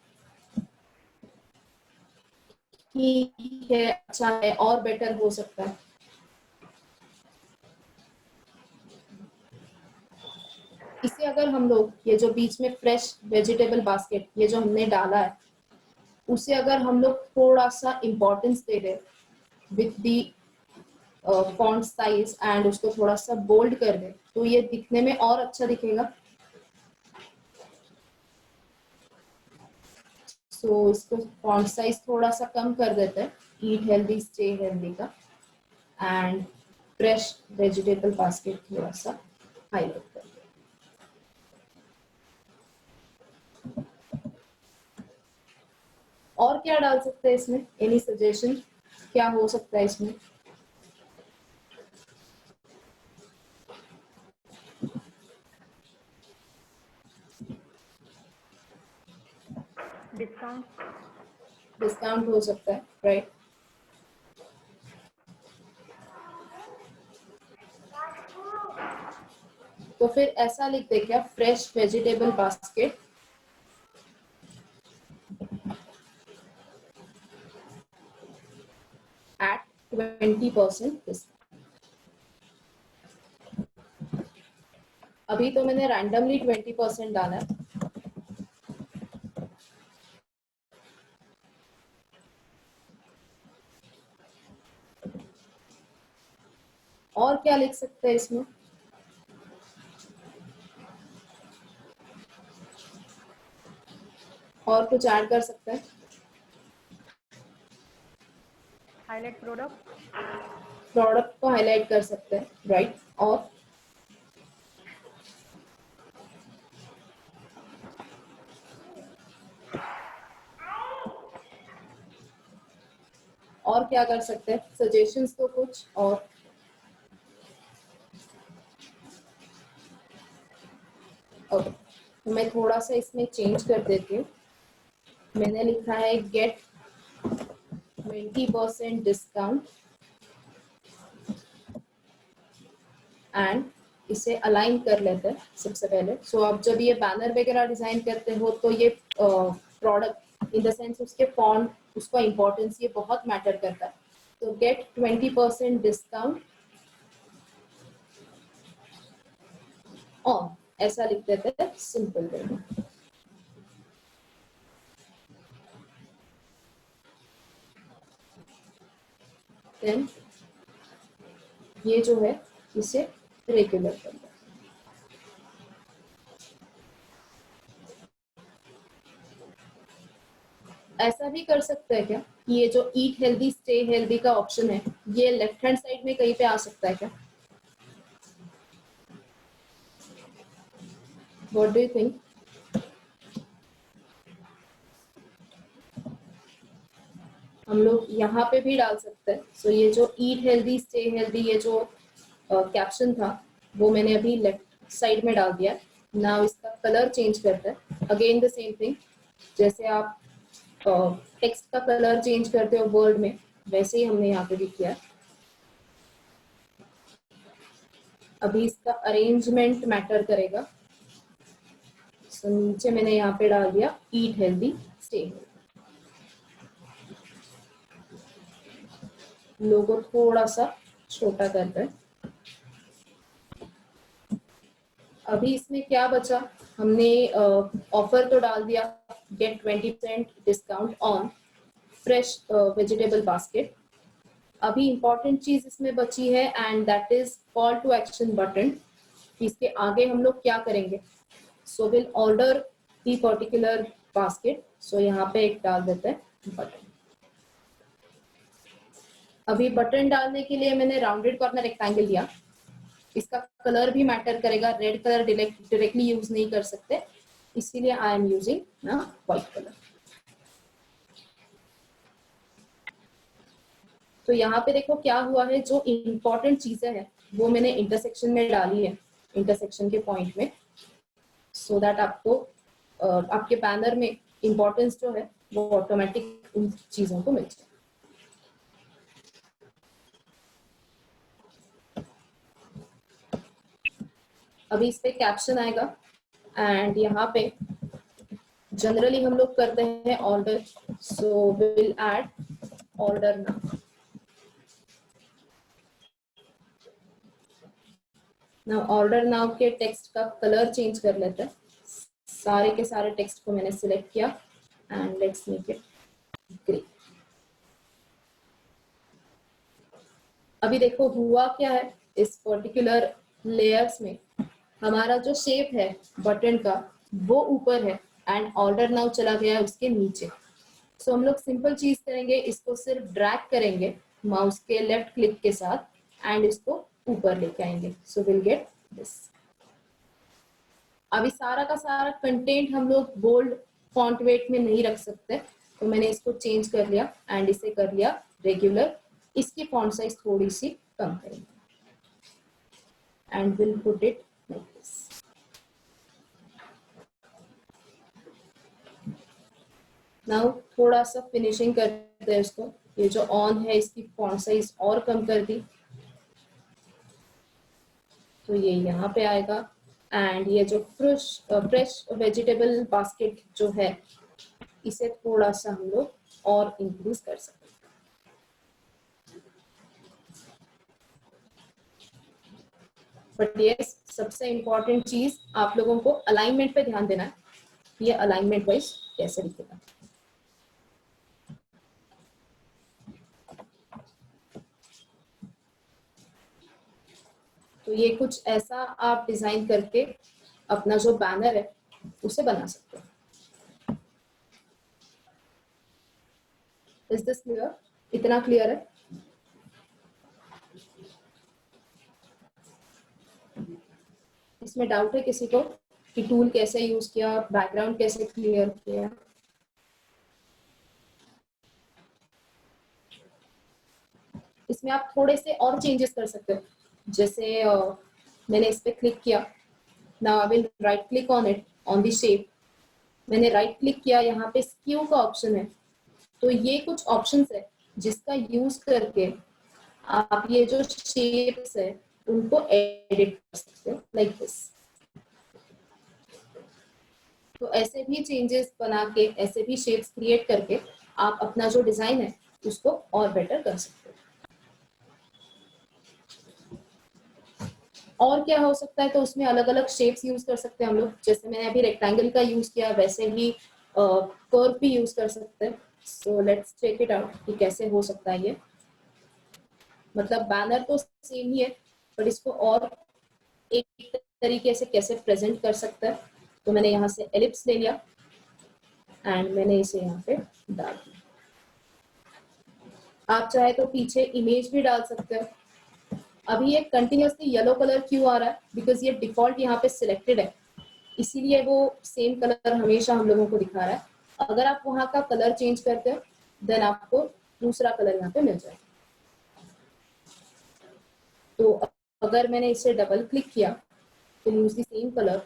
ठीक है, अच्छा है, और बेटर हो सकता है। इसे अगर हम लोग ये जो बीच में फ्रेश वेजिटेबल बास्केट ये जो हमने डाला है उसे अगर हम लोग थोड़ा सा इम्पोर्टेंस दे दें with the font size and उसको थोड़ा सा बोल्ड कर दे तो ये दिखने में और अच्छा दिखेगा। सो इसको फॉन्ट साइज थोड़ा सा कम कर देते हैं, ईट हेल्दी स्टे हेल्दी का, एंड फ्रेश वेजिटेबल बास्केट थोड़ा सा हाईलाइट कर दे। और क्या डाल सकते हैं इसमें? एनी सजेशन क्या हो सकता है इसमें? डिस्काउंट हो सकता है, राइट? तो फिर ऐसा लिख दे क्या, fresh vegetable basket at 20% discount. अभी तो मैंने रैंडमली 20% डाला है। और क्या लिख सकते हैं इसमें? और कुछ ऐड कर सकते हैं? हाईलाइट प्रोडक्ट को हाईलाइट कर सकते हैं, राइट? और क्या कर सकते हैं? सजेशंस तो कुछ और। ओके, तो मैं थोड़ा सा इसमें चेंज कर देती हूँ। मैंने लिखा है गेट 20% डिस्काउंट एंड इसे अलाइन कर लेते हैं सबसे पहले। सो आप जब ये बैनर वगैरह डिजाइन करते हो तो ये प्रोडक्ट इन द सेंस उसके फॉन्ट उसका इम्पोर्टेंस ये बहुत मैटर करता है। तो गेट 20% डिस्काउंट ऑन ऐसा लिख देते हैं सिंपल वे में। देन ये जो है इसे रेगुलर कर दो। ऐसा भी कर सकते हैं क्या, ये जो ईट हेल्दी स्टे हेल्दी का ऑप्शन है ये लेफ्ट हैंड साइड में कहीं पे आ सकता है क्या? What do you think? हम लोग यहाँ पे भी डाल सकते हैं। सो ये जो ईट हेल्दी स्टे हेल्दी ये जो कैप्शन था वो मैंने अभी लेफ्ट साइड में डाल दिया। नाउ इसका कलर चेंज करते हैं। अगेन द सेम थिंग, जैसे आप टेक्स्ट का कलर चेंज करते हो वर्ड में वैसे ही हमने यहाँ पे भी किया। अभी इसका अरेंजमेंट मैटर करेगा। सो नीचे मैंने यहाँ पे डाल दिया ईट हेल्दी स्टे हेल्दी। लोगो थोड़ा सा छोटा करते हैं। अभी इसमें क्या बचा? हमने ऑफर तो डाल दिया, get 20% discount on fresh vegetable basket. अभी इंपॉर्टेंट चीज इसमें बची है and that is call to action button. इसके आगे हम लोग क्या करेंगे? So will order the particular basket. So यहाँ पे एक डाल देते हैं बटन। अभी बटन डालने के लिए मैंने राउंडेड कॉर्नर रेक्टेंगल लिया। इसका कलर भी मैटर करेगा, रेड कलर डायरेक्टली यूज नहीं कर सकते, इसीलिए आई एम यूजिंग ना व्हाइट कलर। तो यहाँ पे देखो क्या हुआ है, जो इम्पोर्टेंट चीजें हैं वो मैंने इंटरसेक्शन में डाली है, इंटरसेक्शन के पॉइंट में, सो दैट आपको आपके बैनर में इम्पोर्टेंस जो है वो ऑटोमेटिक उन चीजों को मिल जाए। अभी इस पे कैप्शन आएगा एंड यहाँ पे जनरली हम लोग करते हैं order, so will add order now order now के टेक्स्ट का कलर चेंज कर लेते हैं। सारे के सारे टेक्स्ट को मैंने सिलेक्ट किया and let's make it grey. अभी देखो हुआ क्या है, इस पर्टिकुलर लेयर्स में हमारा जो शेप है बटन का वो ऊपर है एंड ऑर्डर नाउ चला गया उसके नीचे। सो हम लोग सिंपल चीज करेंगे, इसको सिर्फ ड्रैग करेंगे माउस के लेफ्ट क्लिक के साथ एंड इसको ऊपर लेके आएंगे, सो विल गेट दिस। अभी सारा का सारा कंटेंट हम लोग बोल्ड फॉन्ट वेट में नहीं रख सकते, तो मैंने इसको चेंज कर लिया एंड इसे कर लिया रेगुलर। इसकी फॉन्ट साइज थोड़ी सी कम करेंगे and will put it like this. Now थोड़ा सा फिनिशिंग करते हैं इसको, ये जो ऑन है इसकी फॉन्ट साइज और कम कर दी, तो ये यहाँ पे आएगा एंड ये जो फ्रेश वेजिटेबल बास्केट जो है इसे थोड़ा सा हम लोग और इंक्रीज कर सकते हैं। बट ये सबसे इम्पोर्टेंट चीज आप लोगों को अलाइनमेंट पे ध्यान देना है, ये अलाइनमेंट वाइज कैसे दिखेगा। तो ये कुछ ऐसा आप डिजाइन करके अपना जो बैनर है उसे बना सकते हैं। Is this clear? इतना क्लियर है? इसमें डाउट है किसी को कि टूल कैसे यूज किया, बैकग्राउंड कैसे क्लियर किया? इसमें आप थोड़े से और चेंजेस कर सकते हो, जैसे मैंने इस पे क्लिक किया, now I will write click on it on the shape. मैंने राइट क्लिक किया, यहाँ पे स्क्यू का ऑप्शन है, तो ये कुछ ऑप्शंस है जिसका यूज करके आप ये जो शेप्स है उनको एडिट कर सकते हो लाइक दिस। तो ऐसे भी चेंजेस बना के, ऐसे भी शेप्स क्रिएट करके आप अपना जो डिजाइन है उसको और बेटर कर सकते हो। और क्या हो सकता है, तो उसमें अलग अलग शेप्स यूज कर सकते हैं हम लोग, जैसे मैंने अभी रेक्टेंगल का यूज किया वैसे ही कर्व भी यूज कर सकते हैं। So let's check it out कि कैसे हो सकता है ये। मतलब बैनर तो सेम ही है बट इसको और एक तरीके से कैसे प्रेजेंट कर सकता है, तो मैंने यहाँ से एलिप्स ले लिया एंड मैंने इसे यहाँ पे डाल दिया। आप चाहे तो पीछे इमेज भी डाल सकते हो। अभी ये कंटिन्यूसली येलो कलर क्यों आ रहा है, बिकॉज ये डिफॉल्ट यहाँ पे सिलेक्टेड है, इसीलिए वो सेम कलर हमेशा हम लोगों को दिखा रहा है। अगर आप वहाँ का कलर चेंज करते हो देन आपको दूसरा कलर यहाँ पे मिल जाएगा। तो अगर मैंने इसे डबल क्लिक किया तो use the same colour,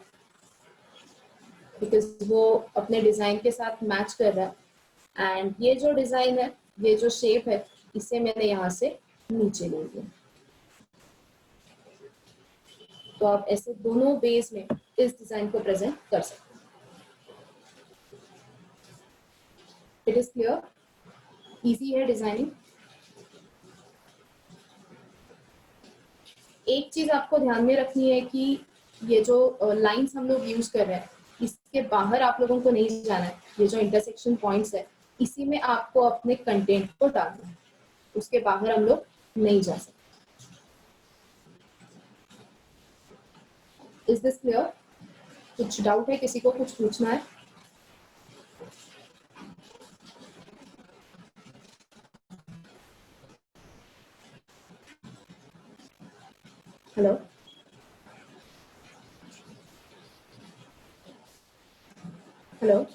because वो अपने डिजाइन के साथ मैच कर रहा है। एंड ये जो डिजाइन है, ये जो शेप है, इसे मैंने यहाँ से नीचे ले लिया। तो आप ऐसे दोनों वेज में इस डिजाइन को प्रेजेंट कर सकते हैं। It is clear? इजी है डिजाइनिंग। एक चीज आपको ध्यान में रखनी है कि ये जो लाइंस हम लोग यूज कर रहे हैं इसके बाहर आप लोगों को नहीं जाना है। ये जो इंटरसेक्शन पॉइंट्स है इसी में आपको अपने कंटेंट को डालना है, उसके बाहर हम लोग नहीं जा सकते। Is this clear? कुछ डाउट है किसी को, कुछ पूछना है? हेलो हेलो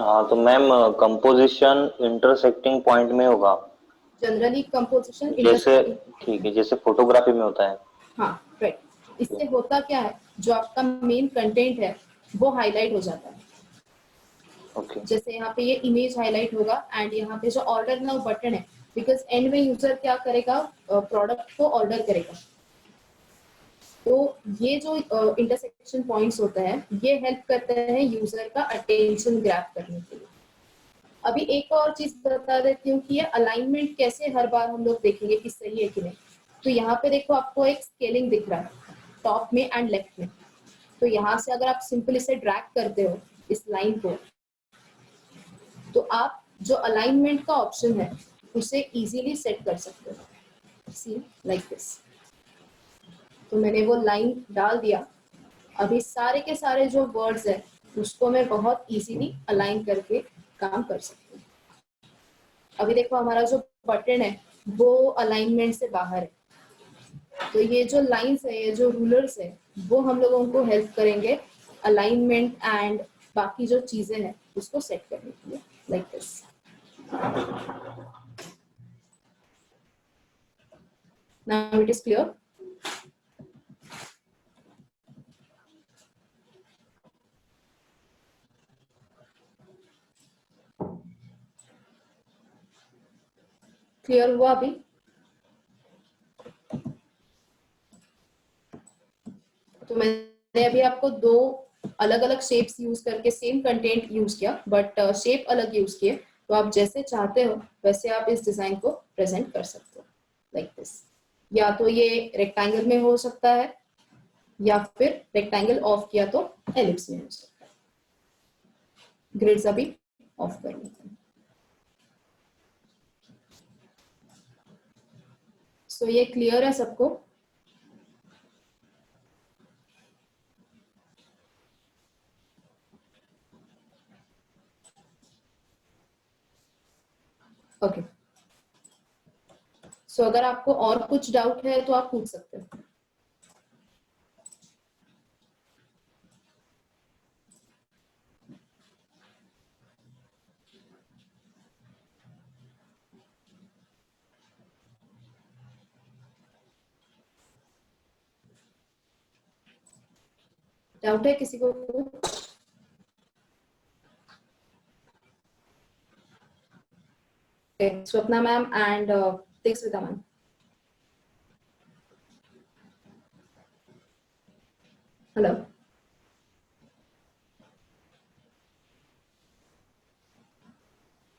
हाँ तो मैम कंपोजिशन इंटरसेक्टिंग पॉइंट में होगा जनरली कंपोजिशन जैसे, ठीक है, जैसे फोटोग्राफी में होता है। हाँ राइट, इससे होता क्या है, जो आपका मेन कंटेंट है वो हाईलाइट हो जाता है। ओके जैसे यहाँ पे ये इमेज हाईलाइट होगा एंड यहाँ पे जो ऑर्डर नाउ बटन है, बिकॉज एंड में यूजर क्या करेगा, प्रोडक्ट को ऑर्डर करेगा। तो ये जो इंटरसेक्शन पॉइंट्स होता है ये हेल्प करते हैं यूजर का अटेंशन ग्रैब करने के लिए। अभी एक और चीज बता देती हूँ कि ये अलाइनमेंट कैसे हर बार हम लोग देखेंगे कि सही है कि नहीं। तो यहाँ पे देखो आपको एक स्केलिंग दिख रहा है टॉप में एंड लेफ्ट में। तो यहाँ से अगर आप सिंपल इसे ड्रैग करते हो इस लाइन को, तो आप जो अलाइनमेंट का ऑप्शन है उसे इजीली सेट कर सकते हो। सी लाइक दिस। तो मैंने वो लाइन डाल दिया। अभी सारे के सारे जो वर्ड्स है उसको मैं बहुत इजीली अलाइन करके काम कर सकती हूँ। अभी देखो हमारा जो बटन है वो अलाइनमेंट से बाहर है। तो ये जो लाइंस है, ये जो रूलर्स है, वो हम लोगों को हेल्प करेंगे अलाइनमेंट एंड बाकी जो चीजें हैं उसको सेट करने के लिए, like this. Now it is clear. Clear हुआ अभी? तो मैंने अभी आपको दो अलग अलग शेप्स यूज करके सेम कंटेंट यूज किया, बट शेप अलग यूज किए। तो आप जैसे चाहते हो वैसे आप इस डिजाइन को प्रेजेंट कर सकते हो, लाइक दिस। या तो ये रेक्टेंगल में हो सकता है या फिर रेक्टेंगल ऑफ किया तो एलिप्स में हो सकता है। ग्रिड्स अभी ऑफ कर लेते हैं। सो ये क्लियर है सबको? ओके। सो अगर आपको और कुछ डाउट है तो आप पूछ सकते हो। डाउट है किसी को? Swapna ma'am and Tejasvita ma'am. Hello.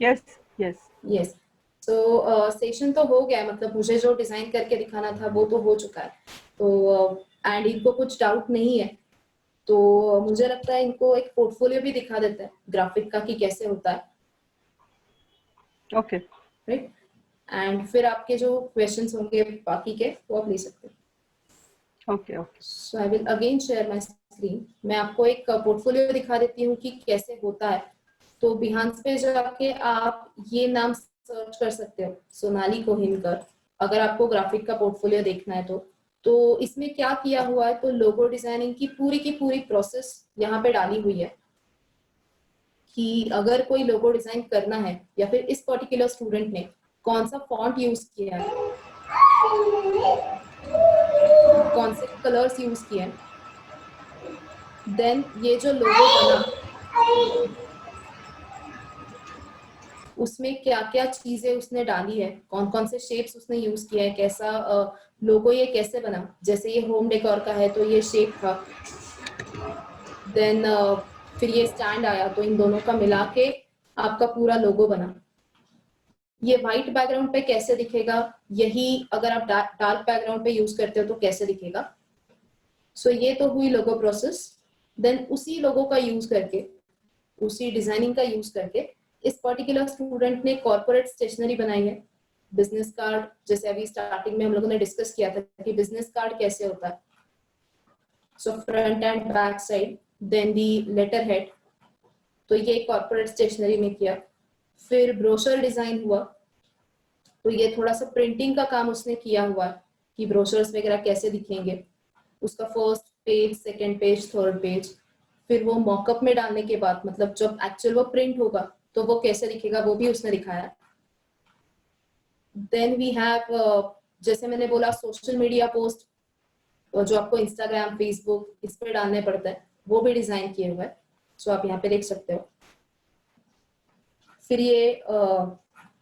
Yes, yes. Yes. So session तो हो गया है, मतलब मुझे जो डिजाइन करके दिखाना था वो तो हो चुका है। तो एंड इनको कुछ डाउट नहीं है तो मुझे लगता है इनको एक पोर्टफोलियो भी दिखा देते हैं ग्राफिक का कि कैसे होता है, Okay. राइट। एंड फिर आपके जो क्वेश्चंस होंगे बाकी के वो आप ले सकते हैं। Okay, okay. So I will again share my screen. मैं आपको एक पोर्टफोलियो दिखा देती हूँ कि कैसे होता है। तो बिहांस पे जाके आप ये नाम सर्च कर सकते हो, सोनाली कोहिनकर, अगर आपको ग्राफिक का पोर्टफोलियो देखना है तो इसमें क्या किया हुआ है, तो लोगो डिजाइनिंग की पूरी प्रोसेस यहाँ पे डाली हुई है कि अगर कोई लोगो डिजाइन करना है या फिर इस पर्टिकुलर स्टूडेंट ने कौन सा फॉन्ट यूज किया है, कौन से कलर्स यूज किए हैं, देन ये जो लोगो बना उसमें क्या क्या चीजें उसने डाली है, कौन कौन से शेप्स उसने यूज किया है, कैसा लोगो ये कैसे बना। जैसे ये होम डेकोर का है तो ये शेप था, देन फिर ये स्टैंड आया तो इन दोनों का मिला के आपका पूरा लोगो बना। ये व्हाइट बैकग्राउंड पे कैसे दिखेगा, यही अगर आप डार्क बैकग्राउंड पे यूज करते हो तो कैसे दिखेगा। सो ये तो हुई लोगो प्रोसेस। देन उसी लोगो का यूज करके, उसी डिजाइनिंग का यूज करके इस पर्टिकुलर स्टूडेंट ने कॉर्पोरेट स्टेशनरी बनाई है। बिजनेस कार्ड, जैसे अभी स्टार्टिंग में हम लोगों ने डिस्कस किया था कि बिजनेस कार्ड कैसे होता है। So front and back side, then the letter head, तो ये कॉर्पोरेट स्टेशनरी में किया। फिर ब्रोशर डिजाइन हुआ तो ये थोड़ा सा प्रिंटिंग का काम उसने किया हुआ है कि ब्रोशर्स वगैरह कैसे दिखेंगे, उसका first page, second page, third page. फिर वो मॉकअप में डालने के बाद मतलब जब एक्चुअल वो प्रिंट होगा तो वो कैसे दिखेगा वो भी उसने दिखाया। देन वी हैव जैसे मैंने बोला सोशल मीडिया पोस्ट जो आपको इंस्टाग्राम फेसबुक इस पे डालने पड़ता है वो भी डिजाइन किए हुए हैं, सो आप यहाँ पे देख सकते हो। फिर ये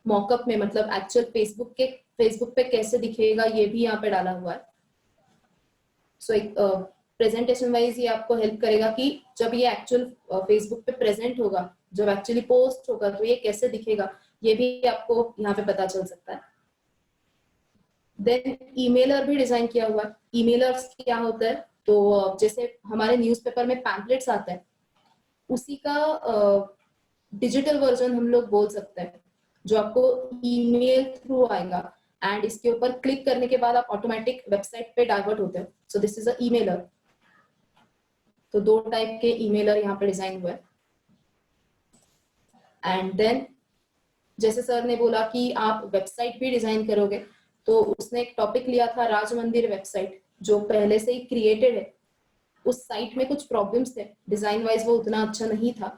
मॉकअप में मतलब एक्चुअल फेसबुक पे कैसे दिखेगा ये भी यहाँ पे डाला हुआ है। सो एक प्रेजेंटेशन वाइज ये आपको हेल्प करेगा कि जब ये एक्चुअल फेसबुक पे प्रेजेंट होगा, जब एक्चुअली पोस्ट होगा तो ये कैसे दिखेगा ये भी आपको यहाँ पे पता चल सकता है। देन ईमेलर भी डिजाइन किया हुआ है। ईमेलर्स क्या होता है तो जैसे हमारे न्यूज़पेपर में पैम्पलेट्स आता है उसी का डिजिटल वर्जन हम लोग बोल सकते हैं जो आपको ईमेल थ्रू आएगा एंड इसके ऊपर क्लिक करने के बाद आप ऑटोमेटिक वेबसाइट पे डाइवर्ट होते हो। So this is a emailer. तो 2 टाइप के ईमेलर यहाँ पे डिजाइन हुए। एंड देन जैसे सर ने बोला कि आप वेबसाइट भी डिजाइन करोगे तो उसने एक टॉपिक लिया था राज मंदिर वेबसाइट जो पहले से ही क्रिएटेड है। उस साइट में कुछ प्रॉब्लम्स थे, डिजाइन वाइज वो उतना अच्छा नहीं था,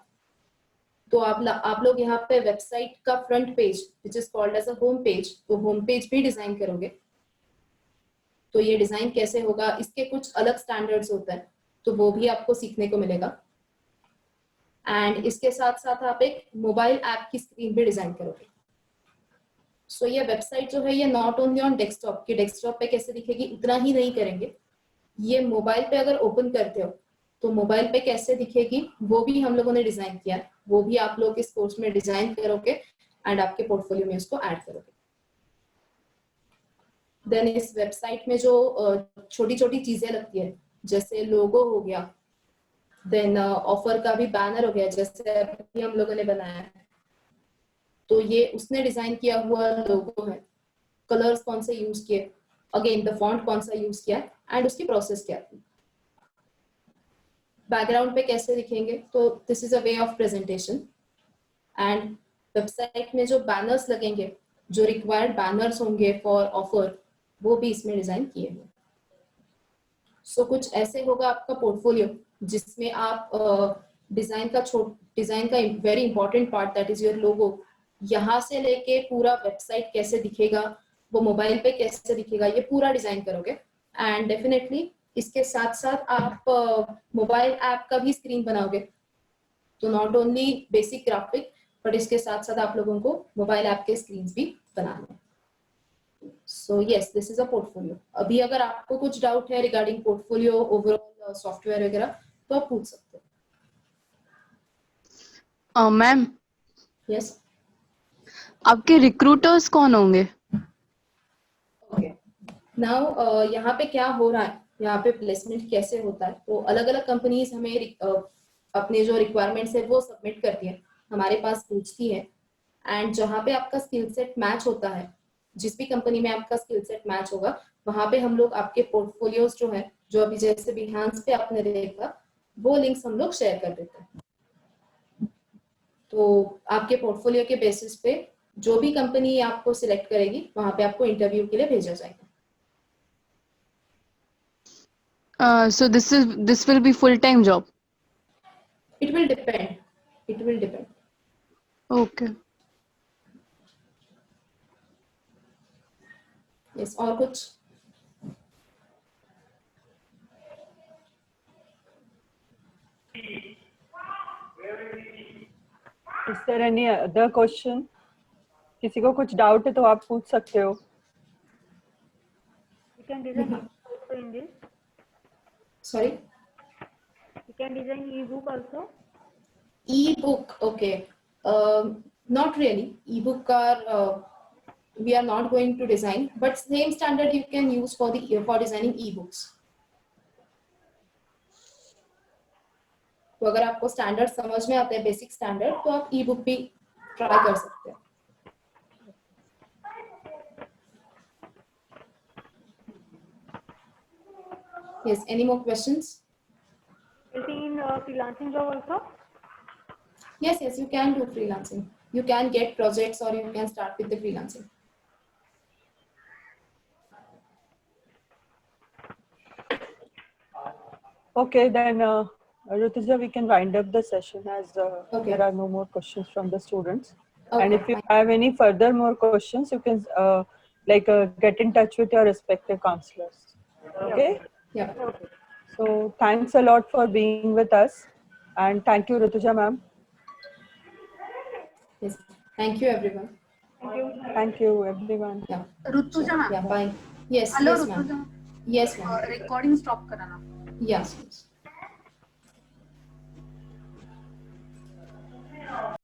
तो आप लोग यहाँ पे वेबसाइट का front page which is called as a home page, तो होम पेज भी डिजाइन करोगे। तो ये डिजाइन कैसे होगा इसके कुछ अलग स्टैंडर्ड्स होते हैं तो वो भी आपको सीखने को मिलेगा। एंड इसके साथ साथ आप एक मोबाइल ऐप की स्क्रीन भी डिजाइन करोगे। सो ये वेबसाइट जो है ये नॉट ओनली ऑन डेस्कटॉप, कि डेस्कटॉप पे कैसे दिखेगी उतना ही नहीं करेंगे, ये मोबाइल पे अगर ओपन करते हो तो मोबाइल पे कैसे दिखेगी वो भी हम लोगों ने डिजाइन किया है। वो भी आप लोग इस कोर्स में डिजाइन करोगे एंड आपके पोर्टफोलियो में उसको ऐड करोगे। देन इस वेबसाइट में जो छोटी छोटी चीजें लगती है जैसे लोगो हो गया, देन ऑफर का भी बैनर हो गया जैसे अभी हम लोगों ने बनाया है, तो ये उसने डिजाइन किया हुआ लोगो है। कलर्स कौन से यूज किए, अगेन द फॉन्ट कौन सा यूज किया एंड उसकी प्रोसेस क्या थी, बैकग्राउंड पे कैसे दिखेंगे, तो this is a way of presentation. And website में जो बैनर्स लगेंगे, जो रिक्वायर्ड बैनर्स होंगे फॉर ऑफर, वो भी इसमें डिजाइन किए हुए। सो कुछ ऐसे होगा आपका पोर्टफोलियो जिसमें आप डिजाइन का very important part that is your logo, यहाँ से लेके पूरा वेबसाइट कैसे दिखेगा, वो मोबाइल पे कैसे दिखेगा, ये पूरा डिजाइन करोगे। एंड डेफिनेटली इसके साथ साथ आप मोबाइल ऐप का भी स्क्रीन बनाओगे, तो not only basic graphic but इसके साथ साथ आप लोगों को मोबाइल ऐप के स्क्रीन भी बनाने हैं। So yes this is a portfolio. अभी अगर आपको कुछ डाउट है रिगार्डिंग पोर्टफोलियो ओवरऑल सॉफ्टवेयर वगैरह तो आप पूछ सकते हो। मैम यस आपके रिक्रूटर्स कौन होंगे? ओके नाउ यहाँ पे क्या हो रहा है, यहाँ पे प्लेसमेंट कैसे होता है, तो अलग अलग कंपनीज हमें अपने जो रिक्वायरमेंट्स है वो सबमिट करती है, हमारे पास पूछती है। एंड जहाँ पे आपका स्किल सेट मैच होता है, जिस भी कंपनी में आपका स्किल सेट मैच होगा वहां पे हम लोग आपके पोर्टफोलियोज जो है, जो अभी जैसे बिहांस पे आपने देखा, वो लिंक्स हम लोग शेयर कर देते हैं। तो आपके पोर्टफोलियो के बेसिस पे जो भी कंपनी आपको सिलेक्ट करेगी वहां पे आपको इंटरव्यू के लिए भेजा जाएगा। So this will be full-time job. It will depend, it will depend. Okay. Yes और कुछ? Is there any other question? किसी को कुछ डाउट है तो आप पूछ सकते हो। You can design also in this. Sorry? You can design ebook also. Ebook, okay. Not really. Ebook are we are not going to design, but same standard you can use for designing ebooks. तो अगर आपको स्टैंडर्ड समझ में आता है, बेसिक स्टैंडर्ड, तो आप ई बुक भी ट्राई कर सकते हैं। Yes, any more questions? In freelancing job also. Yes, you can do freelancing. You can get projects or you can start with the freelancing. Okay, then Rutuja, we can wind up the session as Okay. there are no more questions from the students. Okay, And if you fine. have any further more questions, you can get in touch with your respective counselors. Okay. Yeah. So thanks a lot for being with us, and thank you, Rutuja ma'am. Yes. Thank you, everyone. Thank you, everyone. Yeah. Rutuja ma'am, Yeah. Bye. Yes. Hello Yes, ma'am. Rutuja, Yes, ma'am. Recording stop कराना. Yes. Yes.